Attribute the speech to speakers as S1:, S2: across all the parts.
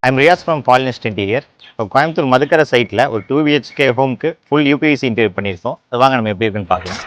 S1: I'm Riyaz from பாலினிஸ்ட் interior. இப்போ கோயம்புத்தூர் மதுக்கரை சைட்டில் ஒரு 2 BHK ஹோம்க்கு ஃபுல் யூபிவிசி இன்டீரியர் பண்ணியிருக்கோம். அது வாங்க நம்ம எப்படி இருக்குன்னு பார்க்கலாம்.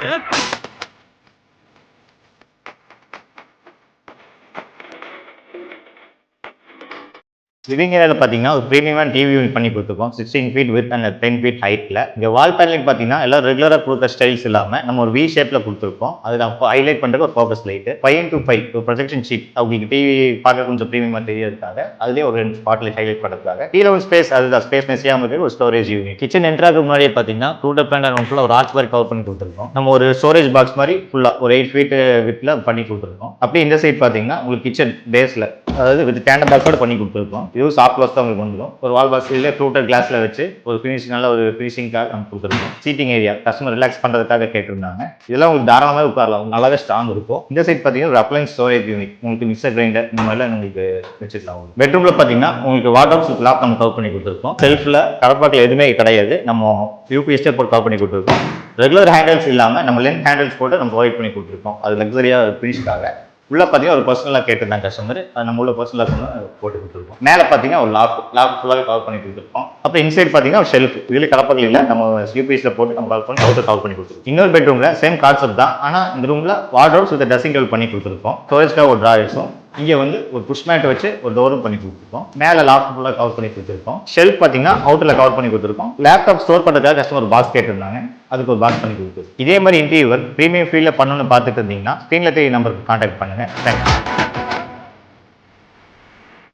S1: லிவிங் ஏரியாவில் பார்த்தீங்கன்னா ஒரு ப்ரீமியமான டிவி யூனிட் பண்ணி கொடுத்துருக்கோம். 16 feet வித் அண்ட் 10 feet ஹைட்டில். இங்கே வால் பேனலிங் பார்த்தீங்கன்னா எல்லாம் ரெகுலராக கொடுக்குற ஸ்டைல்ஸ் இல்லாமல் நம்ம ஒரு வி ஷேப்பில் கொடுத்துருக்கோம். அதில் ஹைலைட் பண்ணுறது ஒரு ஃபோக்கஸ் லைட்டு 5x5 ஒரு ப்ரொஜெக்ஷன் ஷீட். அவங்களுக்கு டிவி பார்க்க கொஞ்சம் ப்ரீமியமாக தெரியறதுக்காக அதுலேயே ஒரு 2 ஸ்பாட்லைட் ஹைலைட் பண்ணுறதுக்காக கீழே ஒரு ஸ்பேஸ், அதுதான் ஸ்பேஸ் மெஸ்ஸியாக இருக்கிற ஒரு ஸ்டோரேஜ் யூனிட். கிச்சன் என்ட்ராக்கு முன்னாடியே பார்த்தீங்கன்னா ரூட்டர் பிளான் ஃபுல்லாக ஒரு ஆர்ச் மாதிரி கவர் பண்ணி கொடுத்துருக்கோம். நம்ம ஒரு ஸ்டோரேஜ் பாக்ஸ் மாதிரி ஃபுல்லாக ஒரு 8 feet வித்தில் பண்ணி கொடுத்துருக்கோம். அப்படியே இந்த சைட் பார்த்தீங்கன்னா உங்களுக்கு கிச்சன் பேஸில் அதாவது வித் கேண்டல் பாக்ஸோட பண்ணி கொடுத்துருக்கோம். இதுவும் சாஃப்ட் பாக்ஸ் தான் உங்களுக்கு வந்துடும். ஒரு வால் பாக்ஸ் இதில் ஃப்ளூட்டர் கிளாஸில் வச்சு ஒரு ஃபினிஷிங் நல்ல ஒரு ஃபினிஷிங்காக நம்ம கொடுத்துருக்கோம். சீட்டிங் ஏரியா கஸ்டமர் ரிலாக்ஸ் பண்ணுறதுக்காக கேட்டிருந்தாங்க. இதெல்லாம் உங்களுக்கு தாராளமாக உட்காரலாம், நல்லாவே ஸ்ட்ராங் இருக்கும். இந்த சைட் பார்த்தீங்கன்னா ஒரு அப்ளைன்ஸ் ஸ்டோரேஜ் யூனிட், உங்களுக்கு மிக்சர் கிரைண்டர் இந்த மாதிரிலாம் உங்களுக்கு வச்சுக்கலாம். பெட்ரூமில் பார்த்தீங்கன்னா உங்களுக்கு வார்ட்ரோப்ஸ் லாக் நம்ம கவர் பண்ணி கொடுத்துருக்கோம். செல்ஃபில் கடப்பாக்கில் எதுவுமே கிடையாது, நம்ம யூபிஎஸ்டே போட்டு கவர் பண்ணி கொடுத்துருக்கோம். ரெகுலர் ஹேண்டில்ஸ் இல்லாமல் நம்ம லென்த் ஹேண்டில்ஸ் போட்டு நம்ம ப்ரொவைட் பண்ணி கொடுத்துருக்கோம். அது லக்ஸரியாக ஃபினிஷ்காக. உள்ள பார்த்தீங்கன்னா ஒரு பர்சனலாக கேட்டிருந்தாங்க கஸ்டமர், அது நம்ம உள்ள பர்சனலாக போட்டு கொடுத்துருக்கோம். மேலே பார்த்தீங்கன்னா ஒரு லாக் ஃபுல்லாக கவர் பண்ணி கொடுத்துருக்கோம். அப்புறம் இன்சைட் பார்த்தீங்கன்னா ஒரு ஷெல்ஃப், இதில் கடப்பகள் இல்லை, நம்ம யூபிஎஸ்ல போட்டு நம்ம கவர் பண்ணி அவுட்டர் கவர் பண்ணி கொடுத்துருக்கோம். இன்னொரு பெட்ரூமில் சேம் கான்செப்ட் தான், ஆனால் இந்த ரூமில் வார்ட்ரோப்ஸ் வித் ட்ரெஸ்ஸிங் டேபிள் பண்ணி கொடுத்துருக்கோம். ஸ்டோரேஜ்க்காக ஒரு ட்ராயர்ஸும் இங்கே வந்து ஒரு புஷ் மேட் வச்சு ஒரு டோரும் பண்ணி கொடுத்துருக்கோம். மேலே லாக் ஃபுல்லாக கவர் பண்ணி கொடுத்துருக்கோம். ஷெல்ஃப் பார்த்தீங்கன்னா அவுட்டரில் கவர் பண்ணி கொடுத்துருக்கோம். லேப்டாப் ஸ்டோர் பண்ணுறதுக்காக கஸ்டமர் பாக்ஸ் கேட்டிருந்தாங்க, அதுக்கு ஒரு பாக்ஸ் பண்ணி கொடுத்துருக்கோம். இதே மாதிரி இன்டீரியர் ப்ரீமியம் ஃபீல்டில் பண்ணணும்னு பார்த்துட்டு இருந்தீங்கன்னா ஸ்க்ரீனில் தெரிய நம்பருக்கு கான்டாக்ட் பண்ணுங்கள். தேங்க்யூ.